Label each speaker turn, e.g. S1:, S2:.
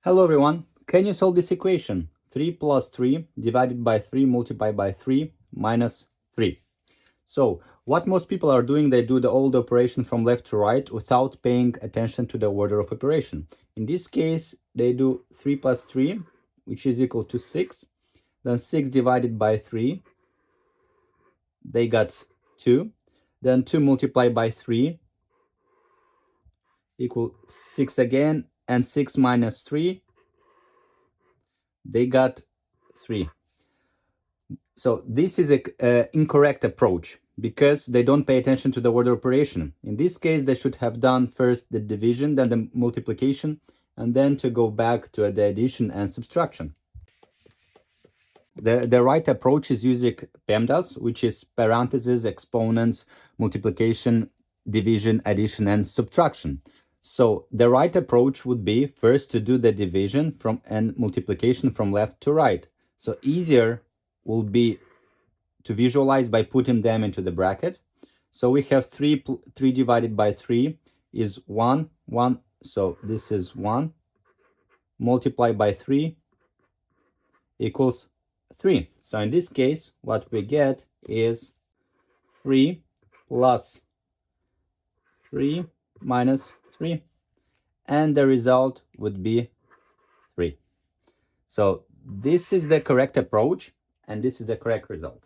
S1: Hello everyone, can you solve this equation? 3 plus 3 divided by 3 multiplied by 3 minus 3. So what most people are doing, they do all the operation from left to right without paying attention to the order of operation. In this case, they do 3 plus 3, which is equal to 6. Then 6 divided by 3, they got 2. Then 2 multiplied by 3 equal 6 again, and 6 minus 3, they got 3. So this is a incorrect approach because they don't pay attention to the order operation. In this case, they should have done first the division, then the multiplication, and then to go back to the addition and subtraction. The right approach is using PEMDAS, which is parentheses, exponents, multiplication, division, addition, and subtraction. So the right approach would be first to do the division and multiplication from left to right. So easier will be to visualize by putting them into the bracket. So we have 3 divided by 3 is 1, 1. So this is 1 multiplied by 3 equals 3. So in this case, what we get is 3 plus 3 minus 3. And the result would be 3. So this is the correct approach, and this is the correct result.